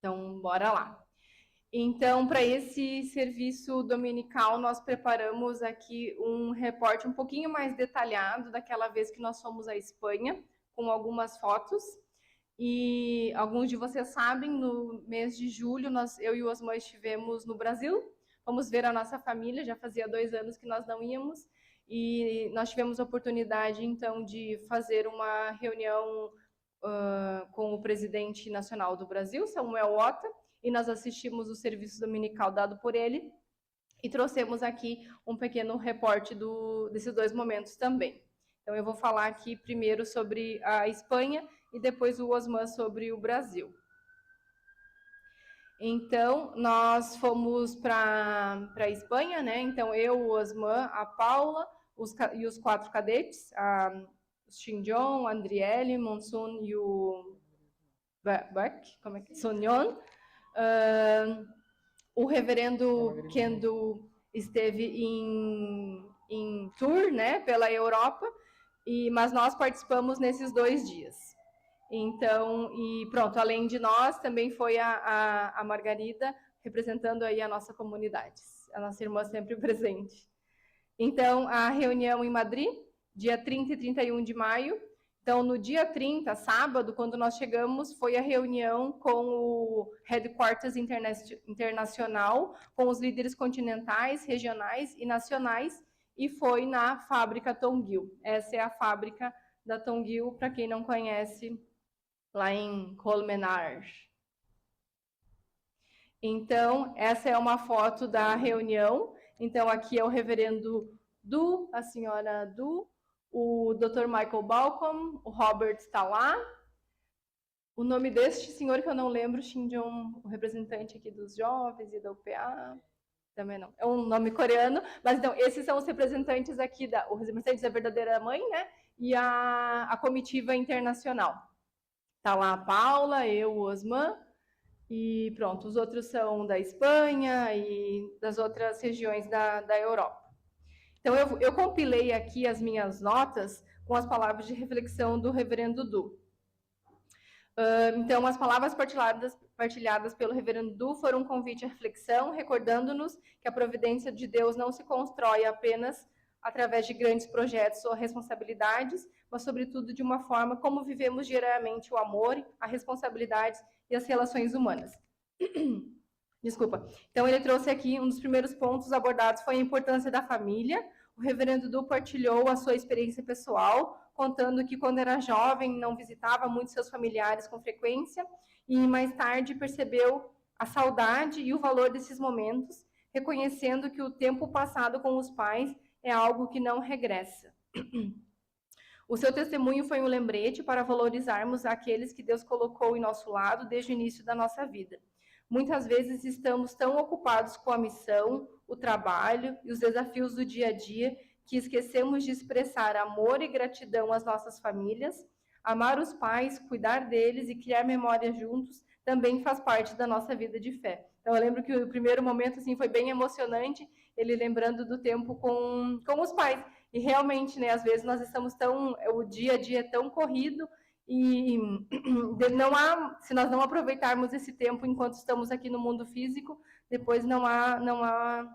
Então, bora lá. Então, para esse serviço dominical, nós preparamos aqui um reporte um pouquinho mais detalhado daquela vez que nós fomos à Espanha, com algumas fotos. E alguns de vocês sabem, no mês de julho, eu e o Osmar estivemos no Brasil. Vamos ver a nossa família, já fazia 2 anos que nós não íamos. E nós tivemos a oportunidade, então, de fazer uma reunião com o presidente nacional do Brasil, Samuel Ota, e nós assistimos o serviço dominical dado por ele e trouxemos aqui um pequeno reporte desses 2 momentos também. Então, eu vou falar aqui primeiro sobre a Espanha e depois o Osman sobre o Brasil. Então, nós fomos para a Espanha, né? Então, eu, o Osman, a Paula e os 4 cadetes, o Xinjon, a Andriele, Monsun e o Buck, como é que é? Sonyon. O reverendo Kendo esteve em tour, né, pela Europa, mas nós participamos nesses 2 dias. Então, e pronto, além de nós, também foi a Margarida, representando aí a nossa comunidade, a nossa irmã sempre presente. Então, a reunião em Madrid, dia 30 e 31 de maio. Então, no dia 30, sábado, quando nós chegamos, foi a reunião com o Headquarters Internacional, com os líderes continentais, regionais e nacionais, e foi na fábrica Tonguil. Essa é a fábrica da Tonguil, para quem não conhece, lá em Colmenar. Então, essa é uma foto da reunião. Então, aqui é o reverendo Du, a senhora Du, o Dr. Michael Balcom, o Robert está lá. O nome deste senhor que eu não lembro, Shinjong, o representante aqui dos jovens e da UPA, também não. É um nome coreano, mas então, esses são os representantes aqui, os representantes da verdadeira mãe, né? E a comitiva internacional. Está lá a Paula, eu, o Osman, e pronto, os outros são da Espanha e das outras regiões da Europa. Então, eu compilei aqui as minhas notas com as palavras de reflexão do reverendo Du. Então, as palavras partilhadas pelo reverendo Du foram um convite à reflexão, recordando-nos que a providência de Deus não se constrói apenas através de grandes projetos ou responsabilidades, mas, sobretudo, de uma forma como vivemos diariamente o amor, a responsabilidade e as relações humanas. Desculpa. Então, ele trouxe aqui, um dos primeiros pontos abordados foi a importância da família. O reverendo Du partilhou a sua experiência pessoal, contando que quando era jovem não visitava muitos seus familiares com frequência e mais tarde percebeu a saudade e o valor desses momentos, reconhecendo que o tempo passado com os pais é algo que não regressa. O seu testemunho foi um lembrete para valorizarmos aqueles que Deus colocou em nosso lado desde o início da nossa vida. Muitas vezes estamos tão ocupados com a missão, o trabalho e os desafios do dia a dia que esquecemos de expressar amor e gratidão às nossas famílias. Amar os pais, cuidar deles e criar memórias juntos também faz parte da nossa vida de fé. Então, eu lembro que o primeiro momento assim, foi bem emocionante, ele lembrando do tempo com os pais. E realmente, né, às vezes nós estamos o dia a dia é tão corrido, e não há, se nós não aproveitarmos esse tempo enquanto estamos aqui no mundo físico, depois não há,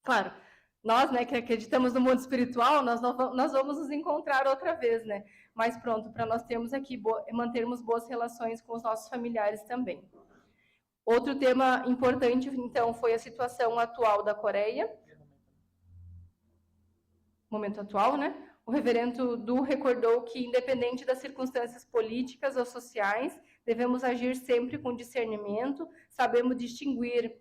claro, nós, né, que acreditamos no mundo espiritual, nós vamos nos encontrar outra vez, né? Mas pronto, para nós termos aqui, mantermos boas relações com os nossos familiares também. Outro tema importante, então, foi a situação atual da Coreia. Momento atual, né? O reverendo Du recordou que, independente das circunstâncias políticas ou sociais, devemos agir sempre com discernimento, sabendo distinguir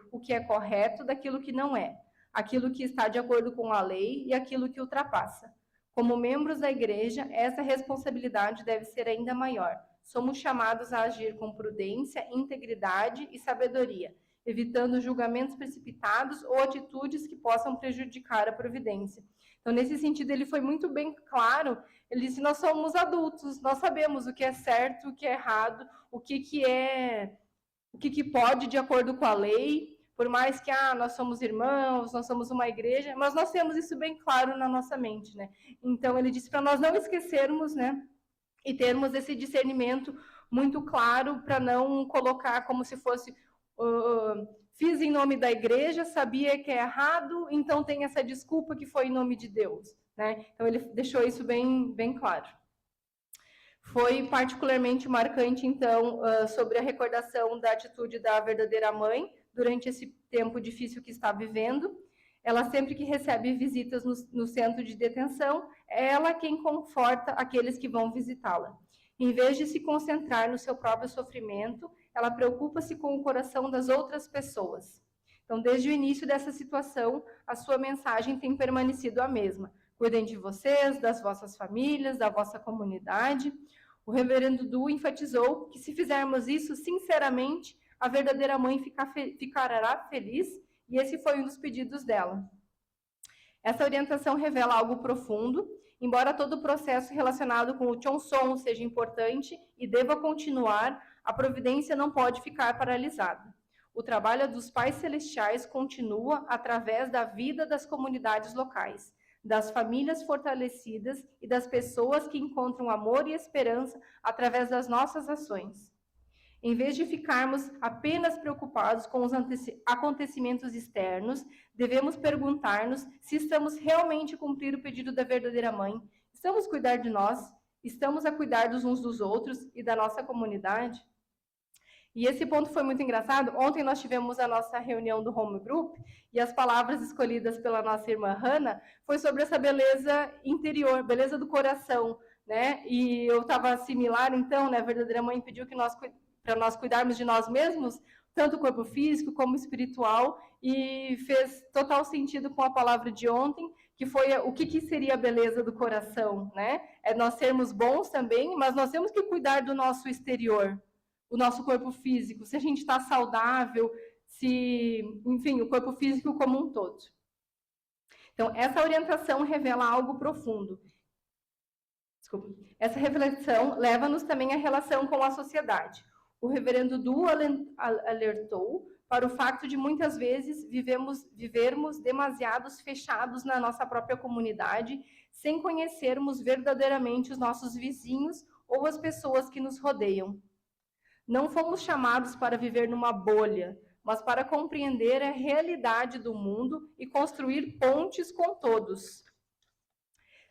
o que é correto daquilo que não é, aquilo que está de acordo com a lei e aquilo que ultrapassa. Como membros da igreja, essa responsabilidade deve ser ainda maior. Somos chamados a agir com prudência, integridade e sabedoria, evitando julgamentos precipitados ou atitudes que possam prejudicar a providência. Então, nesse sentido, ele foi muito bem claro. Ele disse, nós somos adultos, nós sabemos o que é certo, o que é errado, o que pode de acordo com a lei, por mais que nós somos irmãos, nós somos uma igreja, mas nós temos isso bem claro na nossa mente, né? Então, ele disse para nós não esquecermos, né, e termos esse discernimento muito claro para não colocar como se fosse fiz em nome da igreja, sabia que é errado, então tem essa desculpa que foi em nome de Deus, né? Então ele deixou isso bem claro. Foi particularmente marcante, então, sobre a recordação da atitude da verdadeira mãe durante esse tempo difícil que está vivendo. Ela, sempre que recebe visitas no centro de detenção, é ela quem conforta aqueles que vão visitá-la. Em vez de se concentrar no seu próprio sofrimento, ela preocupa-se com o coração das outras pessoas. Então, desde o início dessa situação, a sua mensagem tem permanecido a mesma. Cuidem de vocês, das vossas famílias, da vossa comunidade. O reverendo Du enfatizou que, se fizermos isso sinceramente, a verdadeira mãe ficará feliz, e esse foi um dos pedidos dela. Essa orientação revela algo profundo. Embora todo o processo relacionado com o Cheonseong seja importante e deva continuar, a providência não pode ficar paralisada. O trabalho dos pais celestiais continua através da vida das comunidades locais, das famílias fortalecidas e das pessoas que encontram amor e esperança através das nossas ações. Em vez de ficarmos apenas preocupados com os acontecimentos externos, devemos perguntar-nos se estamos realmente cumprindo o pedido da verdadeira mãe, estamos a cuidar de nós, estamos a cuidar dos uns dos outros e da nossa comunidade. E esse ponto foi muito engraçado. Ontem nós tivemos a nossa reunião do Home Group e as palavras escolhidas pela nossa irmã Hannah foi sobre essa beleza interior, beleza do coração, né? E eu estava similar, então, né? A verdadeira mãe pediu que para nós cuidarmos de nós mesmos, tanto o corpo físico como espiritual, e fez total sentido com a palavra de ontem, que foi o que seria a beleza do coração, né? É nós sermos bons também, mas nós temos que cuidar do nosso exterior, o nosso corpo físico, se a gente está saudável, enfim, o corpo físico como um todo. Então, essa orientação revela algo profundo. Desculpa. Essa reflexão leva-nos também à relação com a sociedade. O reverendo Du alertou para o fato de muitas vezes vivermos demasiados fechados na nossa própria comunidade, sem conhecermos verdadeiramente os nossos vizinhos ou as pessoas que nos rodeiam. Não fomos chamados para viver numa bolha, mas para compreender a realidade do mundo e construir pontes com todos.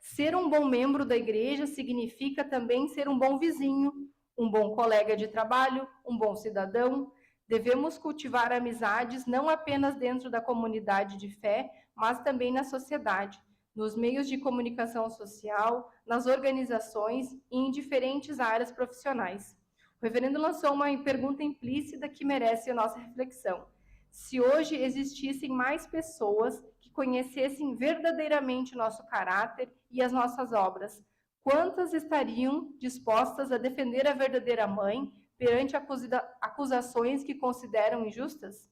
Ser um bom membro da igreja significa também ser um bom vizinho, um bom colega de trabalho, um bom cidadão. Devemos cultivar amizades não apenas dentro da comunidade de fé, mas também na sociedade, nos meios de comunicação social, nas organizações e em diferentes áreas profissionais. O reverendo lançou uma pergunta implícita que merece a nossa reflexão. Se hoje existissem mais pessoas que conhecessem verdadeiramente o nosso caráter e as nossas obras, quantas estariam dispostas a defender a verdadeira mãe perante acusações que consideram injustas?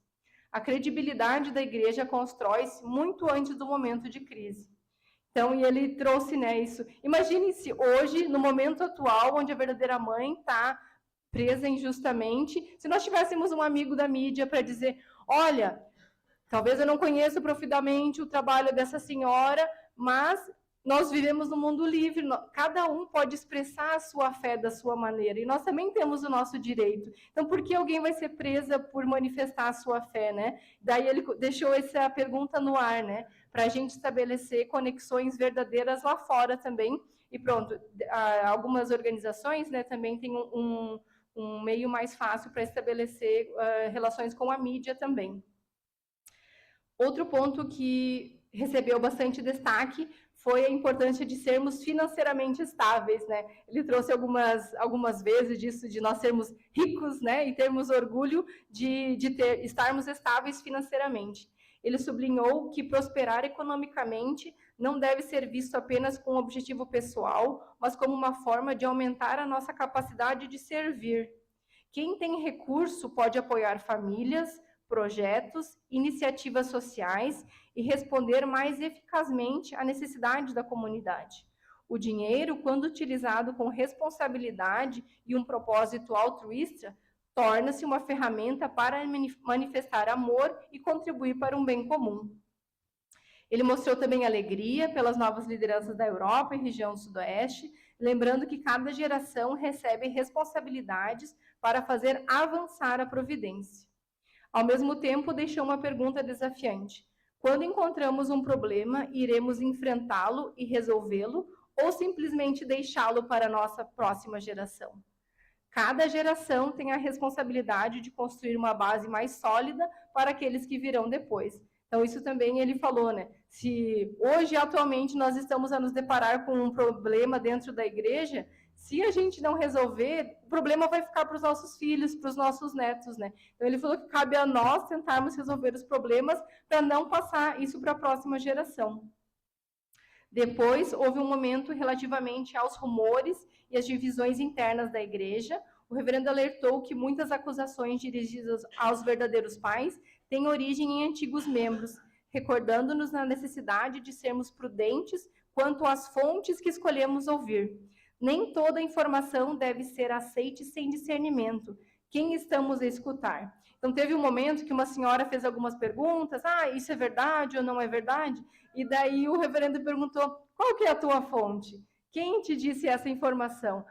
A credibilidade da igreja constrói-se muito antes do momento de crise. Então, e ele trouxe, né, isso. Imagine se hoje, no momento atual, onde a verdadeira mãe está presa injustamente, se nós tivéssemos um amigo da mídia para dizer, olha, talvez eu não conheça profundamente o trabalho dessa senhora, mas nós vivemos num mundo livre, cada um pode expressar a sua fé da sua maneira, e nós também temos o nosso direito. Então, por que alguém vai ser presa por manifestar a sua fé, né? Daí ele deixou essa pergunta no ar, né? Para a gente estabelecer conexões verdadeiras lá fora também. E pronto, algumas organizações, né, também têm um meio mais fácil para estabelecer relações com a mídia também. Outro ponto que recebeu bastante destaque foi a importância de sermos financeiramente estáveis, né? Ele trouxe algumas vezes disso, de nós sermos ricos, né? E termos orgulho de estarmos estáveis financeiramente. Ele sublinhou que prosperar economicamente não deve ser visto apenas com objetivo pessoal, mas como uma forma de aumentar a nossa capacidade de servir. Quem tem recurso pode apoiar famílias, projetos, iniciativas sociais e responder mais eficazmente à necessidade da comunidade. O dinheiro, quando utilizado com responsabilidade e um propósito altruísta, torna-se uma ferramenta para manifestar amor e contribuir para um bem comum. Ele mostrou também alegria pelas novas lideranças da Europa e região do Sudoeste, lembrando que cada geração recebe responsabilidades para fazer avançar a providência. Ao mesmo tempo, deixou uma pergunta desafiante: quando encontramos um problema, iremos enfrentá-lo e resolvê-lo ou simplesmente deixá-lo para a nossa próxima geração? Cada geração tem a responsabilidade de construir uma base mais sólida para aqueles que virão depois. Então, isso também ele falou, né? Se hoje, atualmente, nós estamos a nos deparar com um problema dentro da igreja, se a gente não resolver, o problema vai ficar para os nossos filhos, para os nossos netos, né? Então, ele falou que cabe a nós tentarmos resolver os problemas para não passar isso para a próxima geração. Depois, houve um momento relativamente aos rumores e às divisões internas da igreja. O reverendo alertou que muitas acusações dirigidas aos verdadeiros pais têm origem em antigos membros, recordando-nos na necessidade de sermos prudentes quanto às fontes que escolhemos ouvir. Nem toda informação deve ser aceite sem discernimento. Quem estamos a escutar? Então, teve um momento que uma senhora fez algumas perguntas, isso é verdade ou não é verdade? E daí o reverendo perguntou, qual que é a tua fonte? Quem te disse essa informação?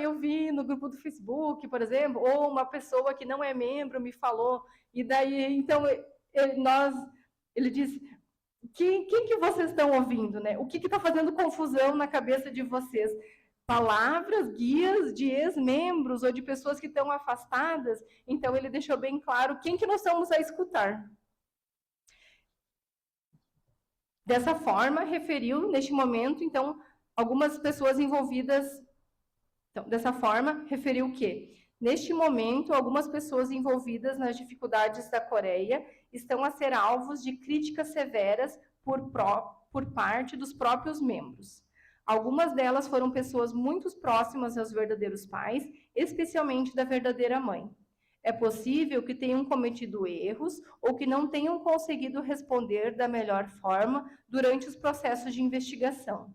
Eu vi no grupo do Facebook, por exemplo, ou uma pessoa que não é membro me falou. E daí, então, ele disse, quem que vocês estão ouvindo, né? O que está fazendo confusão na cabeça de vocês? Palavras, guias de ex-membros ou de pessoas que estão afastadas? Então, ele deixou bem claro quem que nós estamos a escutar. Dessa forma, referiu, neste momento, então, algumas pessoas envolvidas... Então, dessa forma, referiu que, neste momento, algumas pessoas envolvidas nas dificuldades da Coreia estão a ser alvos de críticas severas por parte dos próprios membros. Algumas delas foram pessoas muito próximas aos verdadeiros pais, especialmente da verdadeira mãe. É possível que tenham cometido erros ou que não tenham conseguido responder da melhor forma durante os processos de investigação.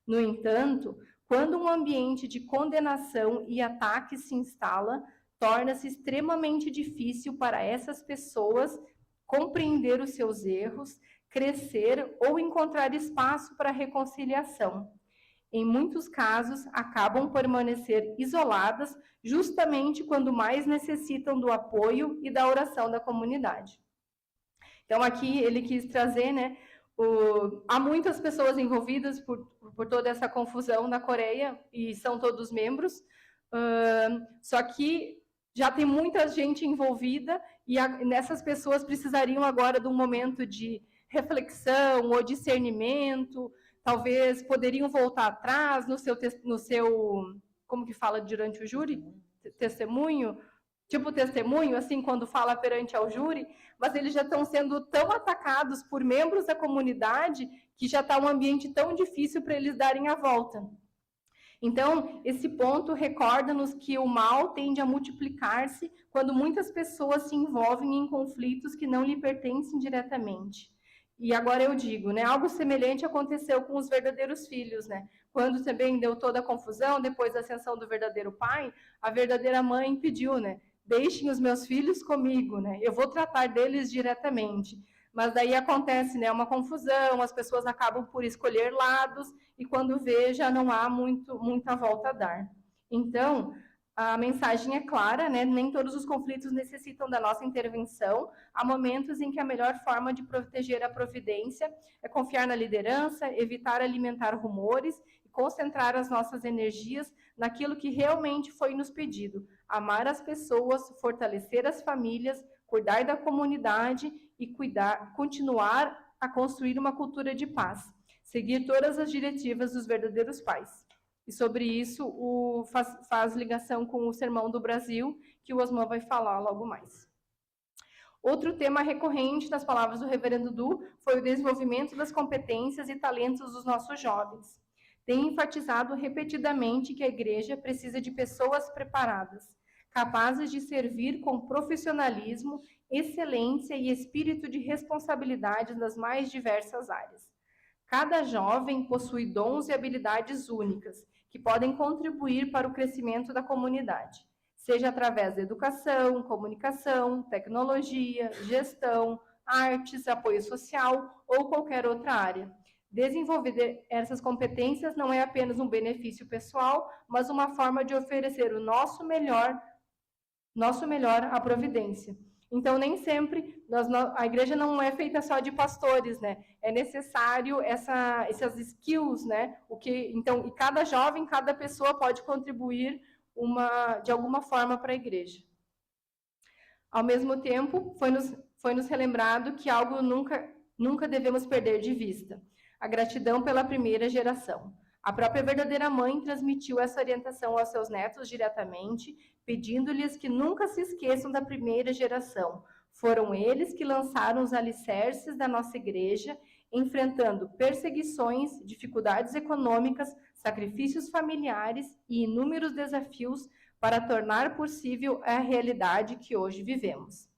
No entanto, quando um ambiente de condenação e ataque se instala, torna-se extremamente difícil para essas pessoas compreender os seus erros, crescer ou encontrar espaço para reconciliação. Em muitos casos, acabam por permanecer isoladas justamente quando mais necessitam do apoio e da oração da comunidade. Então, aqui ele quis trazer, né, há muitas pessoas envolvidas por toda essa confusão na Coreia, e são todos membros, só que já tem muita gente envolvida, e nessas pessoas precisariam agora de um momento de reflexão ou discernimento, talvez poderiam voltar atrás no seu como que fala durante o júri? Testemunho? Tipo testemunho, assim, quando fala perante ao júri, mas eles já estão sendo tão atacados por membros da comunidade que já está um ambiente tão difícil para eles darem a volta. Então, esse ponto recorda-nos que o mal tende a multiplicar-se quando muitas pessoas se envolvem em conflitos que não lhe pertencem diretamente. E agora eu digo, né, algo semelhante aconteceu com os verdadeiros filhos, né? Quando também deu toda a confusão, depois da ascensão do verdadeiro pai, a verdadeira mãe pediu, né, deixem os meus filhos comigo, né? Eu vou tratar deles diretamente. Mas daí acontece, né, uma confusão, as pessoas acabam por escolher lados e quando vê já não há muita volta a dar. Então, a mensagem é clara, né? Nem todos os conflitos necessitam da nossa intervenção. Há momentos em que a melhor forma de proteger a providência é confiar na liderança, evitar alimentar rumores e concentrar as nossas energias naquilo que realmente foi nos pedido: amar as pessoas, fortalecer as famílias, cuidar da comunidade e continuar a construir uma cultura de paz, seguir todas as diretivas dos verdadeiros pais. E sobre isso faz ligação com o Sermão do Brasil, que o Osman vai falar logo mais. Outro tema recorrente nas palavras do reverendo Du foi o desenvolvimento das competências e talentos dos nossos jovens. Tem enfatizado repetidamente que a igreja precisa de pessoas preparadas, capazes de servir com profissionalismo, excelência e espírito de responsabilidade nas mais diversas áreas. Cada jovem possui dons e habilidades únicas, que podem contribuir para o crescimento da comunidade, seja através da educação, comunicação, tecnologia, gestão, artes, apoio social ou qualquer outra área. Desenvolver essas competências não é apenas um benefício pessoal, mas uma forma de oferecer o nosso melhor à providência. Então, nem sempre a igreja não é feita só de pastores, né? É necessário essas skills, né? Então, e cada jovem, cada pessoa pode contribuir de alguma forma para a igreja. Ao mesmo tempo, foi nos relembrado que algo nunca devemos perder de vista: a gratidão pela primeira geração. A própria verdadeira mãe transmitiu essa orientação aos seus netos diretamente, pedindo-lhes que nunca se esqueçam da primeira geração. Foram eles que lançaram os alicerces da nossa igreja, enfrentando perseguições, dificuldades econômicas, sacrifícios familiares e inúmeros desafios para tornar possível a realidade que hoje vivemos.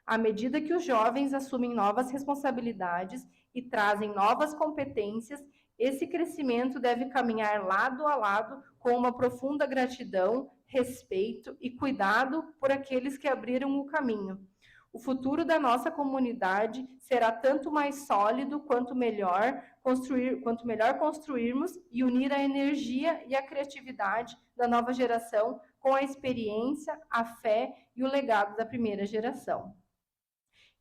À medida que os jovens assumem novas responsabilidades e trazem novas competências, esse crescimento deve caminhar lado a lado com uma profunda gratidão, respeito e cuidado por aqueles que abriram o caminho. O futuro da nossa comunidade será tanto mais sólido quanto melhor construirmos e unir a energia e a criatividade da nova geração com a experiência, a fé e o legado da primeira geração.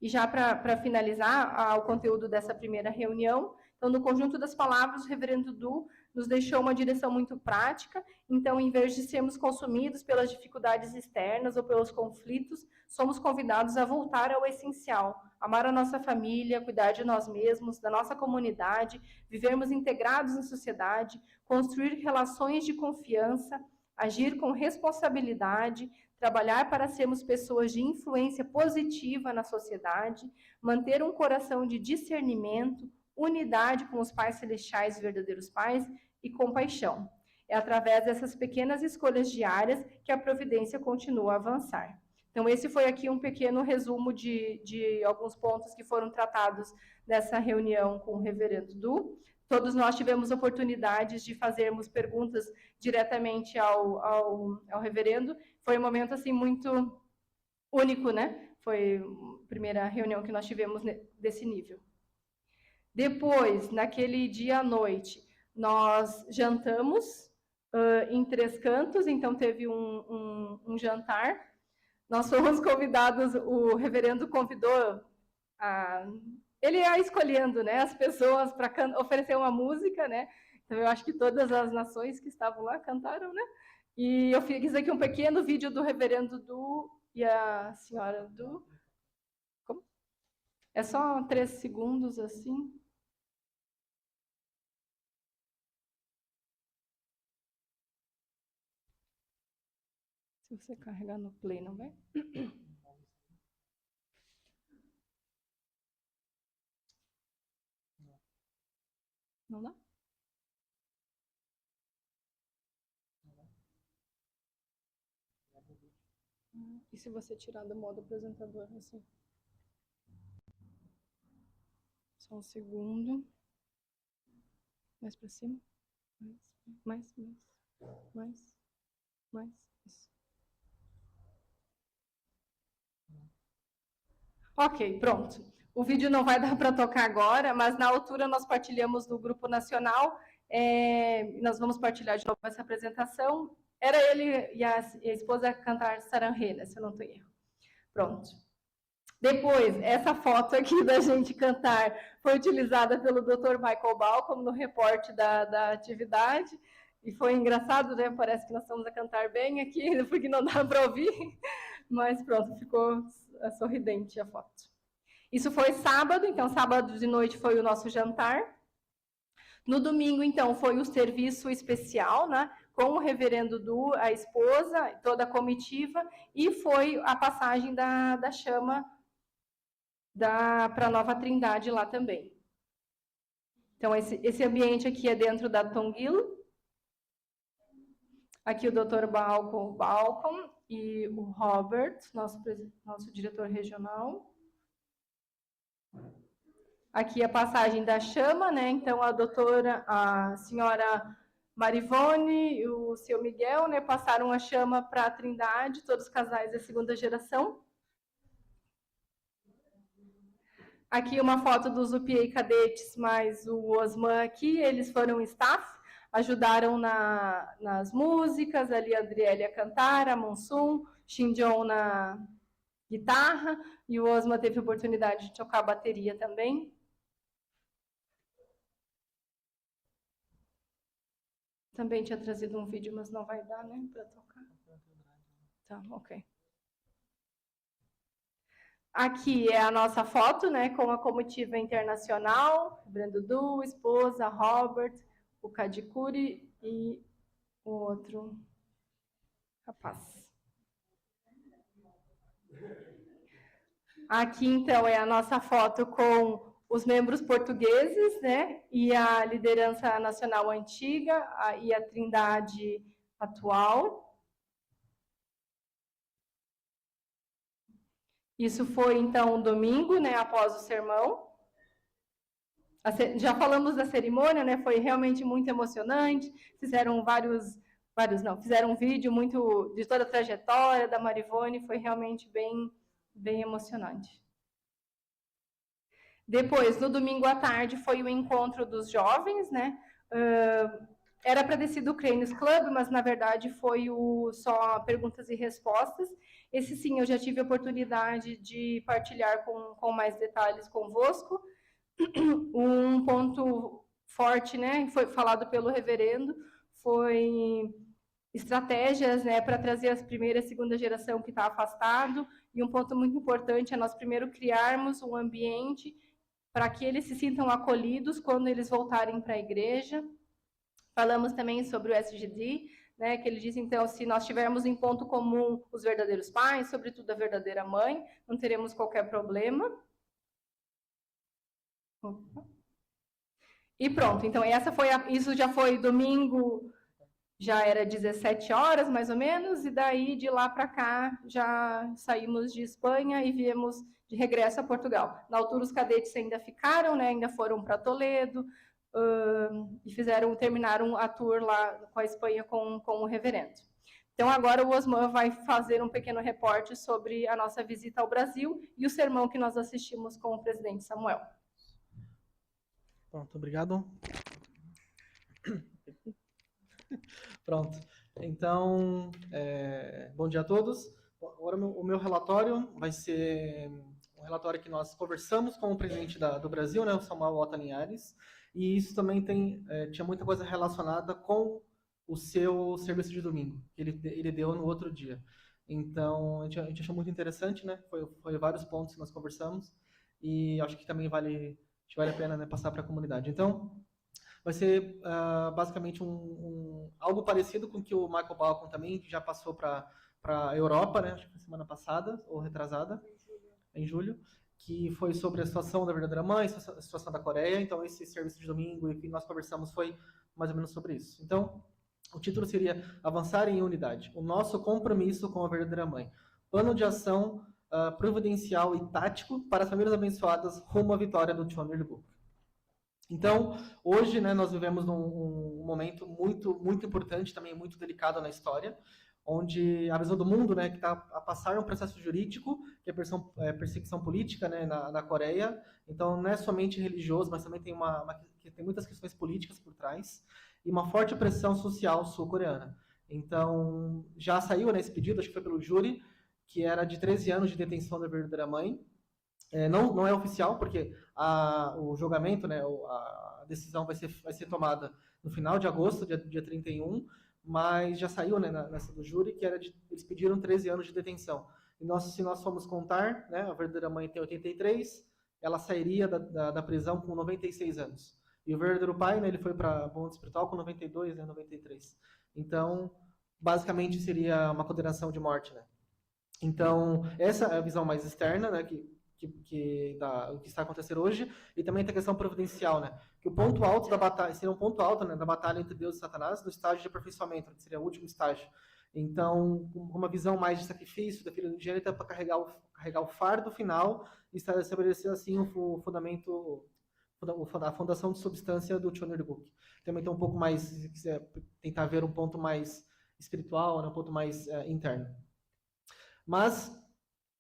E já para finalizar o conteúdo dessa primeira reunião, então, no conjunto das palavras, o reverendo Du nos deixou uma direção muito prática. Então, em vez de sermos consumidos pelas dificuldades externas ou pelos conflitos, somos convidados a voltar ao essencial: amar a nossa família, cuidar de nós mesmos, da nossa comunidade, vivermos integrados na sociedade, construir relações de confiança, agir com responsabilidade, trabalhar para sermos pessoas de influência positiva na sociedade, manter um coração de discernimento, unidade com os pais celestiais e verdadeiros pais e compaixão. É através dessas pequenas escolhas diárias que a providência continua a avançar. Então, esse foi aqui um pequeno resumo de alguns pontos que foram tratados nessa reunião com o reverendo Du. Todos nós tivemos oportunidades de fazermos perguntas diretamente ao reverendo. Foi um momento assim muito único, né? Foi a primeira reunião que nós tivemos desse nível. Depois, naquele dia à noite, nós jantamos em Três Cantos, então teve um jantar. Nós fomos convidados, o reverendo convidou ele ia escolhendo, né, as pessoas para oferecer uma música, né? Então eu acho que todas as nações que estavam lá cantaram, né? E eu fiz aqui um pequeno vídeo do reverendo Du e a senhora Du. Como? É só 3 segundos assim. Se você carregar no play, não vai? Não dá? E se você tirar do modo apresentador, assim? Só um segundo. Mais para cima. Mais. Isso. Ok, pronto. O vídeo não vai dar para tocar agora, mas na altura nós partilhamos no Grupo Nacional. Nós vamos partilhar de novo essa apresentação. Era ele e a esposa cantar Saranjena, se eu não estou erro. Pronto. Depois, essa foto aqui da gente cantar foi utilizada pelo Dr. Michael Balcom no reporte da atividade. E foi engraçado, né? Parece que nós estamos a cantar bem aqui, porque não dá para ouvir. Mas pronto, ficou sorridente a foto. Isso foi sábado, então sábado de noite foi o nosso jantar. No domingo, então, foi o serviço especial, né? Com o reverendo Du, a esposa, toda a comitiva, e foi a passagem da chama para a Nova Trindade lá também. Então, esse ambiente aqui é dentro da Tongilo. Aqui o Dr. Balcom e o Robert, nosso diretor regional. Aqui a passagem da chama, né? Então, a senhora Marivone e o seu Miguel, né, passaram a chama para a Trindade, todos os casais da segunda geração. Aqui uma foto dos UPA cadetes, mais o Osman aqui, eles foram staff, ajudaram nas músicas, ali a Adriele a cantar, a Monsum, Shinjon na guitarra, e o Osman teve a oportunidade de tocar bateria também. Também tinha trazido um vídeo, mas não vai dar, né, para tocar. Tá, ok. Aqui é a nossa foto, né, com a comitiva internacional, Brando Du, esposa, Robert, o Kadikuri e o outro rapaz. Aqui, então, é a nossa foto com os membros portugueses, né, e a liderança nacional antiga e a trindade atual. Isso foi, então, domingo, né, após o sermão. Já falamos da cerimônia, né, foi realmente muito emocionante. Fizeram fizeram um vídeo muito de toda a trajetória da Marivone, foi realmente bem emocionante. Depois, no domingo à tarde, foi o encontro dos jovens, né? Era para ter sido o Cranes Club, mas na verdade foi só perguntas e respostas. Esse sim, eu já tive a oportunidade de partilhar com mais detalhes convosco. Um ponto forte, né, foi falado pelo reverendo, foi estratégias, né, para trazer a primeira e segunda geração que está afastado, e um ponto muito importante é nós primeiro criarmos um ambiente para que eles se sintam acolhidos quando eles voltarem para a igreja. Falamos também sobre o SGD, né, que ele diz, então, se nós tivermos em ponto comum os verdadeiros pais, sobretudo a verdadeira mãe, não teremos qualquer problema. E pronto, então isso já foi domingo, já era 17 horas, mais ou menos, e daí de lá para cá já saímos de Espanha e viemos de regresso a Portugal. Na altura os cadetes ainda ficaram, né, ainda foram para Toledo, e terminaram a tour lá com a Espanha com o reverendo. Então agora o Osman vai fazer um pequeno reporte sobre a nossa visita ao Brasil e o sermão que nós assistimos com o presidente Samuel. Pronto, obrigado. Pronto. Então, bom dia a todos. Agora o meu relatório vai ser um relatório que nós conversamos com o presidente do Brasil, né, o Samuel Ota Linhares, e isso também tinha muita coisa relacionada com o seu serviço de domingo, que ele deu no outro dia. Então, a gente achou muito interessante, né? Foi vários pontos que nós conversamos, e acho que também vale a pena, né, passar para a comunidade. Então, vai ser basicamente algo parecido com o que o Michael Balcon também já passou para a Europa, né, acho que foi semana passada, ou retrasada, em julho, que foi sobre a situação da verdadeira mãe, a situação da Coreia. Então, esse serviço de domingo que nós conversamos foi mais ou menos sobre isso. Então, o título seria Avançar em Unidade, o nosso compromisso com a verdadeira mãe. Plano de ação providencial e tático para as famílias abençoadas rumo à vitória do Choner Book. Então, hoje, né, nós vivemos num momento muito, muito importante, também muito delicado na história, onde a visão do mundo, né, que está a passar um processo jurídico, que é perseguição política, né, na Coreia. Então, não é somente religioso, mas também tem tem muitas questões políticas por trás, e uma forte pressão social sul-coreana. Então, já saiu, né, esse pedido, acho que foi pelo júri, que era de 13 anos de detenção da verdadeira mãe. Não é oficial, porque o julgamento, né, a decisão vai ser tomada no final de agosto, dia 31, mas já saiu, né, nessa do júri, que eles pediram 13 anos de detenção. E se nós formos contar, né, a verdadeira mãe tem 83, ela sairia da prisão com 96 anos. E o verdadeiro pai, né, ele foi para o mundo espiritual com 92, né, 93. Então, basicamente, seria uma condenação de morte, né? Então, essa é a visão mais externa, né, o que está acontecendo hoje, e também tem a questão providencial, né? Que o ponto alto da batalha, seria um ponto alto, né, da batalha entre Deus e Satanás, no estágio de aperfeiçoamento, que seria o último estágio. Então, uma visão mais de sacrifício da filha unigênita para carregar o fardo final e estabelecer assim o fundamento, a fundação de substância do Choner Book. Também tem um pouco mais, se quiser tentar ver um ponto mais espiritual, né, um ponto mais interno. Mas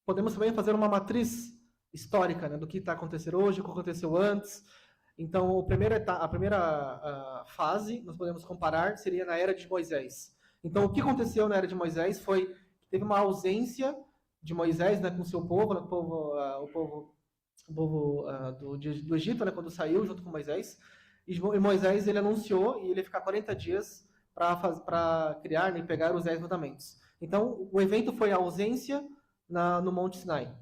podemos também fazer uma matriz histórica, né, do que está acontecendo hoje, o que aconteceu antes. Então, a primeira fase, nós podemos comparar, seria na era de Moisés. Então, o que aconteceu na era de Moisés foi que teve uma ausência de Moisés, né, com o seu povo, né, o povo do Egito, né, quando saiu junto com Moisés. E Moisés, ele anunciou e ele ia ficar 40 dias para criar, né, e pegar os 10 mandamentos. Então, o evento foi a ausência no Monte Sinai.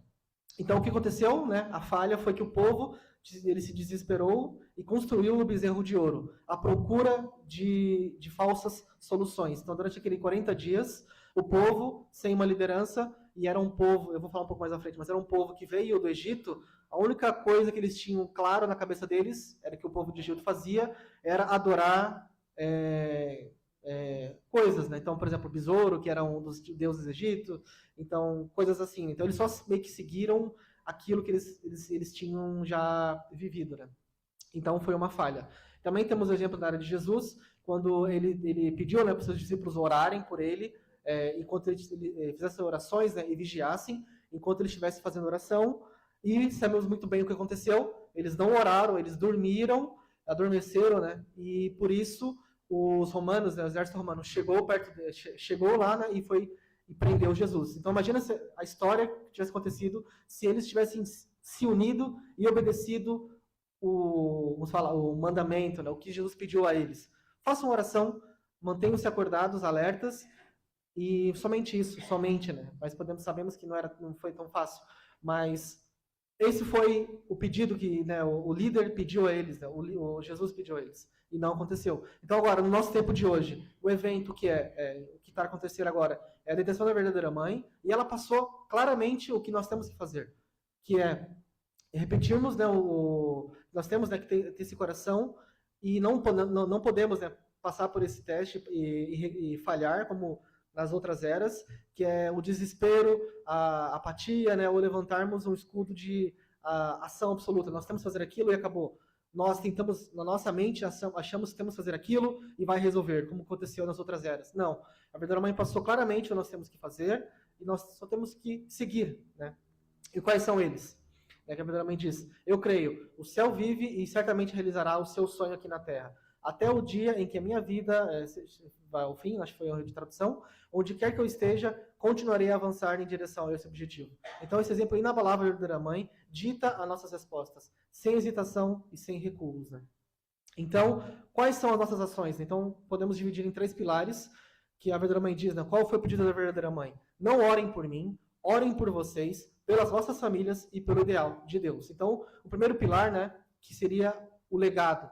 Então, o que aconteceu? Né? A falha foi que o povo ele se desesperou e construiu o bezerro de ouro, à procura de falsas soluções. Então, durante aqueles 40 dias, o povo, sem uma liderança, e era um povo, eu vou falar um pouco mais à frente, mas era um povo que veio do Egito, a única coisa que eles tinham claro na cabeça deles, era que o povo de Egito fazia, era adorar coisas, né? Então, por exemplo, o besouro, que era um dos deuses do Egito, então, coisas assim. Então, eles só meio que seguiram aquilo que eles tinham já vivido, né? Então, foi uma falha. Também temos o exemplo da área de Jesus, quando ele pediu, né, para os seus discípulos orarem por ele, enquanto ele fizesse orações, né, e vigiassem, enquanto ele estivesse fazendo oração, e sabemos muito bem o que aconteceu. Eles não oraram, eles dormiram, adormeceram, né? E por isso os romanos, né, o exército romano chegou lá, né, e prendeu Jesus. Então imagina se a história que tivesse acontecido se eles tivessem se unido e obedecido o mandamento, né, o que Jesus pediu a eles. Façam uma oração, mantenham-se acordados, alertas, e somente isso, somente, né? Mas sabemos que não foi tão fácil. Mas esse foi o pedido que, né, o líder pediu a eles, né, o Jesus pediu a eles, e não aconteceu. Então agora, no nosso tempo de hoje, o evento que está acontecendo agora é a detenção da verdadeira mãe, e ela passou claramente o que nós temos que fazer, que é repetirmos, né, nós temos, né, que ter esse coração, e não podemos, né, passar por esse teste e falhar, como nas outras eras, que é o desespero, a apatia, né, ou levantarmos um escudo de ação absoluta. Nós temos que fazer aquilo e acabou. Nós tentamos, na nossa mente, achamos que temos que fazer aquilo e vai resolver, como aconteceu nas outras eras. Não. A verdadeira mãe passou claramente o que nós temos que fazer e nós só temos que seguir, né? E quais são eles? Que a verdadeira mãe diz: eu creio, o céu vive e certamente realizará o seu sonho aqui na terra. Até o dia em que a minha vida vai ao fim, acho que foi um erro de tradução, onde quer que eu esteja, continuarei a avançar em direção a esse objetivo. Então, esse exemplo inabalável da verdadeira mãe dita as nossas respostas, sem hesitação e sem recuos, né? Então, quais são as nossas ações? Então, podemos dividir em 3 pilares, que a verdadeira mãe diz, né? Qual foi o pedido da verdadeira mãe? Não orem por mim, orem por vocês, pelas vossas famílias e pelo ideal de Deus. Então, o primeiro pilar, né, que seria o legado,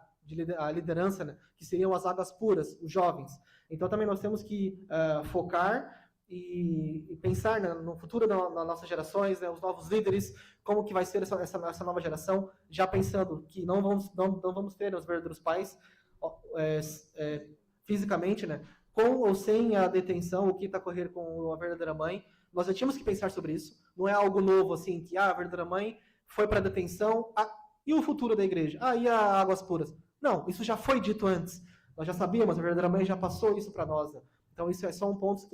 a liderança, né, que seriam as águas puras, os jovens. Então também nós temos que focar e pensar, né, no futuro das nossas gerações, né, os novos líderes, como que vai ser essa nova geração, já pensando que não vamos ter os verdadeiros pais fisicamente, né, com ou sem a detenção, o que está ocorrendo com a verdadeira mãe. Nós já tínhamos que pensar sobre isso. Não é algo novo assim, que a verdadeira mãe foi para a detenção, e o futuro da igreja? E as águas puras? Não, isso já foi dito antes. Nós já sabíamos, a verdadeira mãe já passou isso para nós. Né? Então isso é só um ponto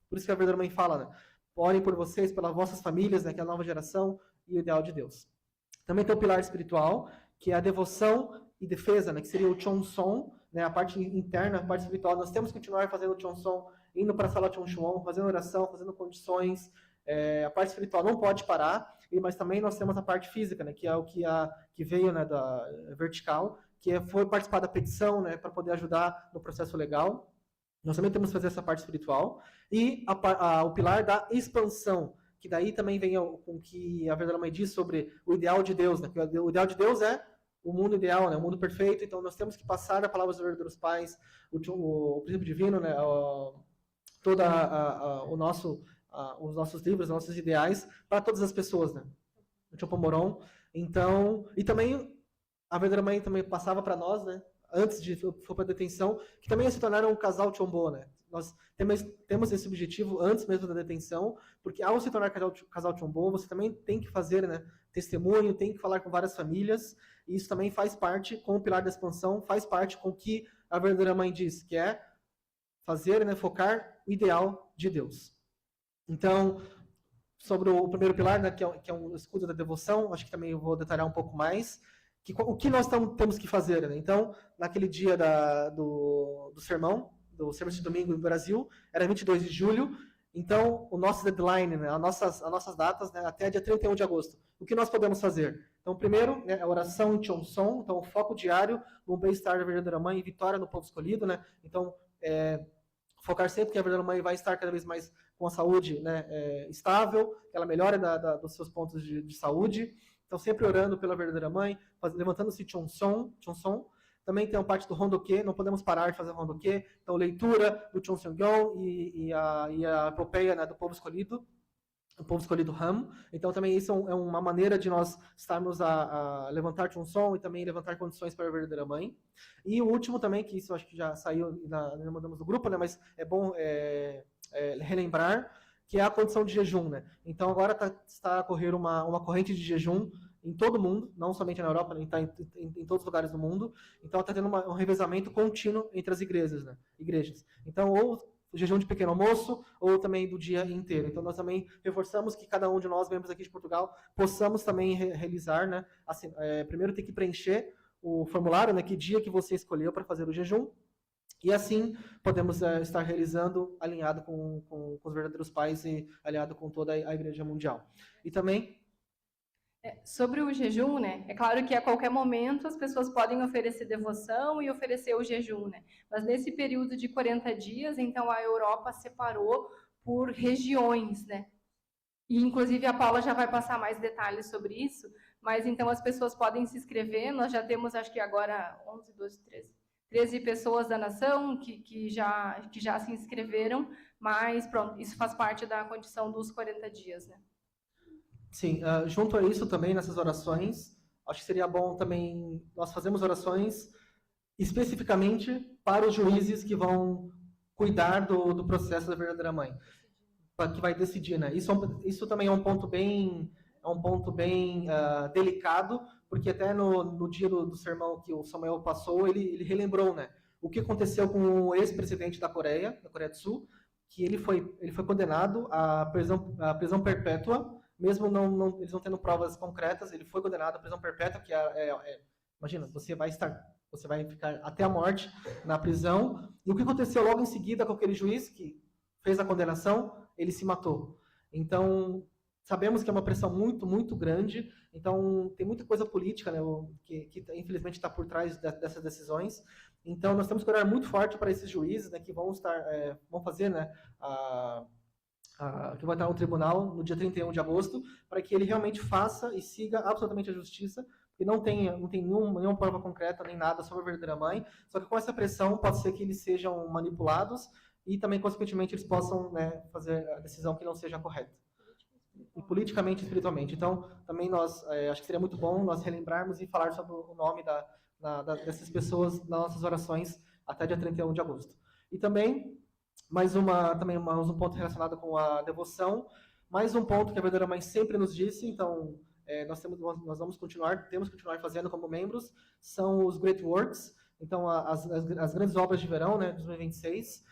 por isso que a verdadeira mãe fala, né? Orem por vocês, pelas vossas famílias, né, que é a nova geração e o ideal de Deus. Também tem o pilar espiritual, que é a devoção e defesa, né, que seria o Chonson, né, a parte interna, a parte espiritual. Nós temos que continuar fazendo o Chonson, indo para a sala Chonshon, fazendo oração, fazendo condições. A parte espiritual não pode parar, mas também nós temos a parte física, né, que é o que veio, né, da vertical, que foi participar da petição, né, para poder ajudar no processo legal. Nós também temos que fazer essa parte espiritual. E o pilar da expansão, que daí também vem com o que a verdadeira mãe diz sobre o ideal de Deus, né, que o ideal de Deus é o mundo ideal, né, o mundo perfeito. Então nós temos que passar a palavra dos verdadeiros pais, o princípio divino, né, os nossos livros, os nossos ideais, para todas as pessoas, né? O Chopomorong. Então, e também a verdadeira mãe também passava para nós, né? Antes de for para a detenção, que também ia se tornar um casal Chombo, né? Nós temos esse objetivo antes mesmo da detenção, porque ao se tornar casal Chombo, você também tem que fazer, né, testemunho, tem que falar com várias famílias, e isso também faz parte, com o pilar da expansão, faz parte com o que a verdadeira mãe diz, que é fazer, né, focar o ideal de Deus. Então, sobre o primeiro pilar, né, que é um escudo da devoção, acho que também eu vou detalhar um pouco mais, o que nós temos que fazer, né? Então, naquele dia do sermão, do serviço de domingo no Brasil, era 22 de julho, então o nosso deadline, né, as nossas datas, né, até dia 31 de agosto. O que nós podemos fazer? Então, primeiro, né, a oração em Chonson, então o foco diário no bem-estar da verdadeira mãe e vitória no povo escolhido, né? Então, focar sempre que a verdadeira mãe vai estar cada vez mais com a saúde, né, estável, que ela melhore dos seus pontos de saúde. Então, sempre orando pela verdadeira mãe, levantando-se Chonson. Também tem uma parte do Hondoke, não podemos parar de fazer Hondoke. Então, leitura do Chonseongyeon e a epopeia, né, do povo escolhido, o povo escolhido Ham. Então, também isso é uma maneira de nós estarmos a levantar Chonson e também levantar condições para a verdadeira mãe. E o último também, que isso eu acho que já saiu na mandamos do grupo, né, mas é bom relembrar, que é a condição de jejum, né? Então, agora está a correr uma corrente de jejum em todo o mundo, não somente na Europa, está em todos os lugares do mundo. Então, está tendo um revezamento contínuo entre as igrejas, né? Então, ou o jejum de pequeno almoço, ou também do dia inteiro. Então, nós também reforçamos que cada um de nós, membros aqui de Portugal, possamos também realizar, né? Assim, primeiro tem que preencher o formulário, né? Que dia que você escolheu para fazer o jejum. E assim podemos estar realizando alinhado com os verdadeiros pais e alinhado com toda a Igreja Mundial. E também... Sobre o jejum, né? É claro que a qualquer momento as pessoas podem oferecer devoção e oferecer o jejum, né? Mas nesse período de 40 dias, então a Europa separou por regiões, né? E inclusive a Paula já vai passar mais detalhes sobre isso, mas então as pessoas podem se inscrever. Nós já temos, acho que agora 11, 12, 13 pessoas da nação que já se inscreveram, mas pronto, isso faz parte da condição dos 40 dias, né? Sim, junto a isso também, nessas orações, acho que seria bom também nós fazermos orações especificamente para os juízes que vão cuidar do processo da verdadeira mãe, que vai decidir, né? Isso também é um ponto bem delicado, porque até no dia do sermão que o Samuel passou, ele relembrou, né? O que aconteceu com o ex-presidente da Coreia do Sul, que ele foi condenado à prisão perpétua, mesmo eles não tendo provas concretas. Ele foi condenado à prisão perpétua, que imagina, você vai ficar até a morte na prisão. E o que aconteceu logo em seguida com aquele juiz que fez a condenação? Ele se matou. Então, sabemos que é uma pressão muito, muito grande. Então, tem muita coisa política, né, que infelizmente está por trás dessas decisões. Então, nós temos que orar muito forte para esses juízes, né, que vão fazer, né, que vai estar no tribunal no dia 31 de agosto, para que ele realmente faça e siga absolutamente a justiça, porque não tem nenhuma prova concreta nem nada sobre a verdadeira mãe. Só que com essa pressão pode ser que eles sejam manipulados e também, consequentemente, eles possam, né, fazer a decisão que não seja correta. E politicamente e espiritualmente. Então, também acho que seria muito bom nós relembrarmos e falar sobre o nome dessas pessoas nas nossas orações até dia 31 de agosto. E também, mais um ponto relacionado com a devoção, mais um ponto que a verdadeira mãe sempre nos disse. Então, nós temos que continuar fazendo como membros, são os Great Works. Então, as grandes obras de verão, né, de 2026,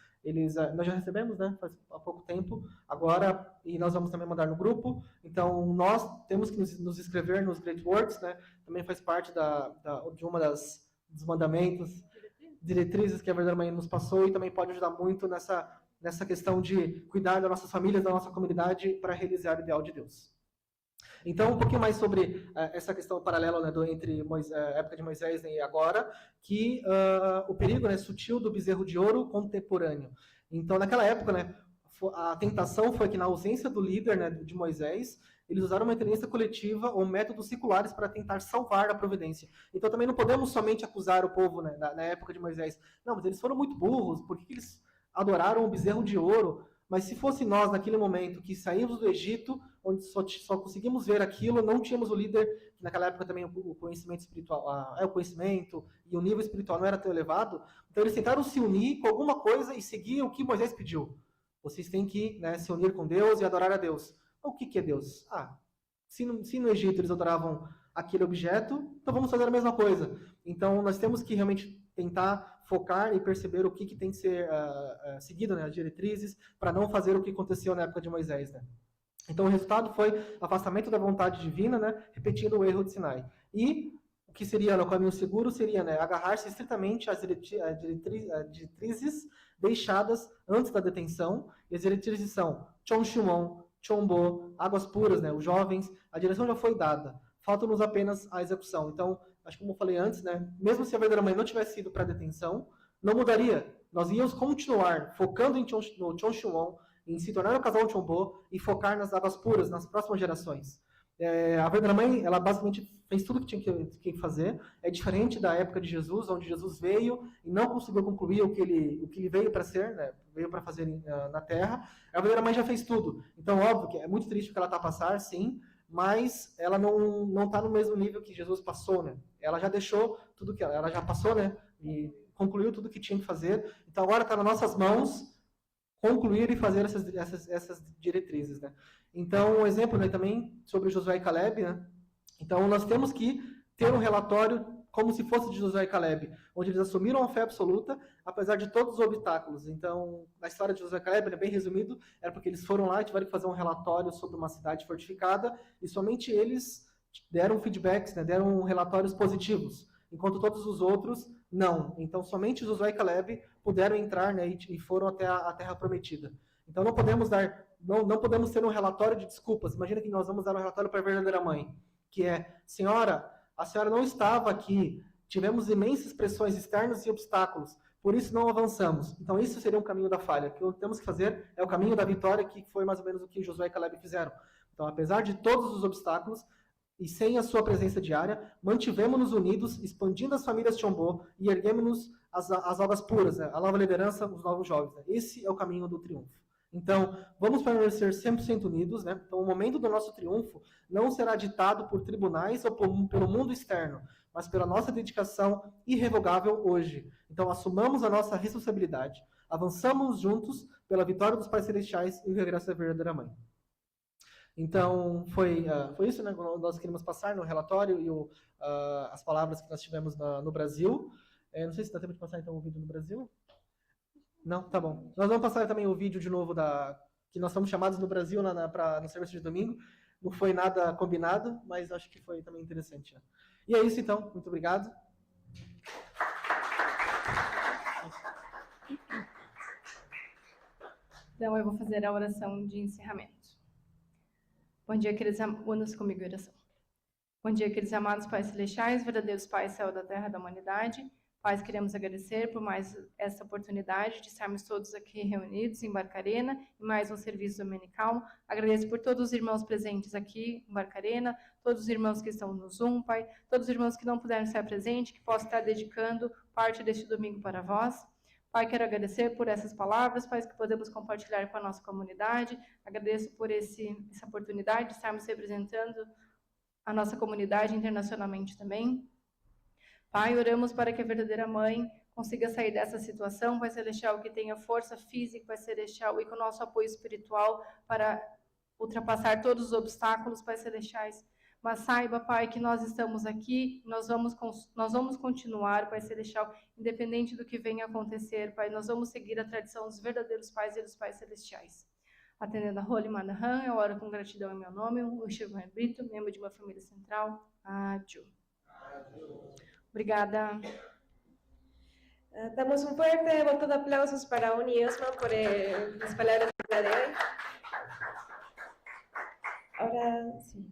nós já recebemos, né, faz há pouco tempo, agora, e nós vamos também mandar no grupo. Então, nós temos que nos inscrever nos Great Works, né, também faz parte de uma dos mandamentos, diretrizes que a verdadeira mãe nos passou, e também pode ajudar muito nessa questão de cuidar das nossas famílias, da nossa comunidade, para realizar o ideal de Deus. Então, um pouquinho mais sobre essa questão paralela, né, entre a época de Moisés e agora, que o perigo, né, sutil do bezerro de ouro contemporâneo. Então, naquela época, né, a tentação foi que, na ausência do líder, né, de Moisés, eles usaram uma inteligência coletiva ou métodos seculares para tentar salvar a providência. Então, também não podemos somente acusar o povo, né, na época de Moisés. Não, mas eles foram muito burros, por que eles adoraram o bezerro de ouro? Mas se fosse nós, naquele momento, que saímos do Egito, onde só conseguimos ver aquilo, não tínhamos o líder, que naquela época também o conhecimento espiritual, o conhecimento e o nível espiritual não era tão elevado, então eles tentaram se unir com alguma coisa e seguir o que Moisés pediu. Vocês têm que, né, se unir com Deus e adorar a Deus. O que é Deus? Se no Egito eles adoravam aquele objeto, então vamos fazer a mesma coisa. Então nós temos que realmente tentar focar e perceber o que tem que ser seguido, né, as diretrizes, para não fazer o que aconteceu na época de Moisés, né? Então, o resultado foi afastamento da vontade divina, né, repetindo o erro de Sinai. E o que seria no caminho seguro seria, né, agarrar-se estritamente às diretrizes deixadas antes da detenção. E as diretrizes são Chonshumon, Chombo, águas puras, né, os jovens, a direção já foi dada. Falta-nos apenas a execução. Então, acho que como eu falei antes, né, mesmo se a verdadeira mãe não tivesse ido para a detenção, não mudaria. Nós íamos continuar focando no Chonshumon, em se tornar um casal Chombo e focar nas águas puras, nas próximas gerações. A verdadeira mãe, ela basicamente fez tudo que tinha que fazer. É diferente da época de Jesus, onde Jesus veio e não conseguiu concluir o que ele veio para ser, né? Veio para fazer na Terra. A verdadeira mãe já fez tudo. Então, óbvio que é muito triste o que ela está a passar, sim, mas ela não está no mesmo nível que Jesus passou, né? Ela já deixou tudo que ela já passou, né? E concluiu tudo que tinha que fazer. Então, agora está nas nossas mãos concluir e fazer essas diretrizes, né? Então, um exemplo, né, também sobre Josué e Caleb, né? Então, nós temos que ter um relatório como se fosse de Josué e Caleb, onde eles assumiram a fé absoluta, apesar de todos os obstáculos. Então, a história de Josué e Caleb, né, bem resumido, era porque eles foram lá e tiveram que fazer um relatório sobre uma cidade fortificada, e somente eles deram feedbacks, né, deram relatórios positivos, enquanto todos os outros não. Então, somente Josué e Caleb puderam entrar, né, e foram até a Terra Prometida. Então, não podemos ter um relatório de desculpas. Imagina que nós vamos dar um relatório para a verdadeira mãe, que é: senhora, a senhora não estava aqui, tivemos imensas pressões externas e obstáculos, por isso não avançamos. Então, isso seria um caminho da falha. O que temos que fazer é o caminho da vitória, que foi mais ou menos o que Josué e Caleb fizeram. Então, apesar de todos os obstáculos, e sem a sua presença diária, mantivemos-nos unidos, expandindo as famílias Chombo e erguemos-nos as algas puras, né? A nova liderança, os novos jovens. Né? Esse é o caminho do triunfo. Então, vamos permanecer 100% unidos, né? Então, o momento do nosso triunfo não será ditado por tribunais ou pelo mundo externo, mas pela nossa dedicação irrevogável hoje. Então, assumamos a nossa responsabilidade. Avançamos juntos pela vitória dos Pais Celestiais e o regresso da verdadeira Mãe. Então, foi isso, né? Nós queríamos passar no relatório e as palavras que nós tivemos no Brasil. Não sei se dá tempo de passar, então, o vídeo no Brasil. Não? Tá bom. Nós vamos passar também o vídeo de novo que nós fomos chamados no Brasil no serviço de domingo. Não foi nada combinado, mas acho que foi também interessante. Né? E é isso, então. Muito obrigado. Então, eu vou fazer a oração de encerramento. Bom dia, queridos amados. Una-se comigo em oração. Bom dia, queridos amados Pais Celestiais, verdadeiros Pais, céu da terra da humanidade. Pais, queremos agradecer por mais essa oportunidade de estarmos todos aqui reunidos em Barcarena, em mais um serviço dominical. Agradeço por todos os irmãos presentes aqui em Barcarena, todos os irmãos que estão no Zoom, Pai, todos os irmãos que não puderam estar presentes, que possam estar dedicando parte deste domingo para vós. Pai, quero agradecer por essas palavras, Pai, que podemos compartilhar com a nossa comunidade. Agradeço por essa oportunidade de estarmos representando a nossa comunidade internacionalmente também. Pai, oramos para que a verdadeira mãe consiga sair dessa situação, Pai Celestial, que tenha força física, Pai Celestial, e com o nosso apoio espiritual para ultrapassar todos os obstáculos, Pai Celestiais. Mas saiba, Pai, que nós estamos aqui, nós vamos continuar, Pai Celestial, independente do que venha acontecer, Pai, nós vamos seguir a tradição dos verdadeiros pais e dos pais celestiais. Atendendo a Holy Manahan, eu oro com gratidão em meu nome, o Chico Brito, membro de uma família central. Adiós. Obrigada. Damos un fuerte voto de aplausos para Uni y Osman por las palabras de hoy. Ahora sí.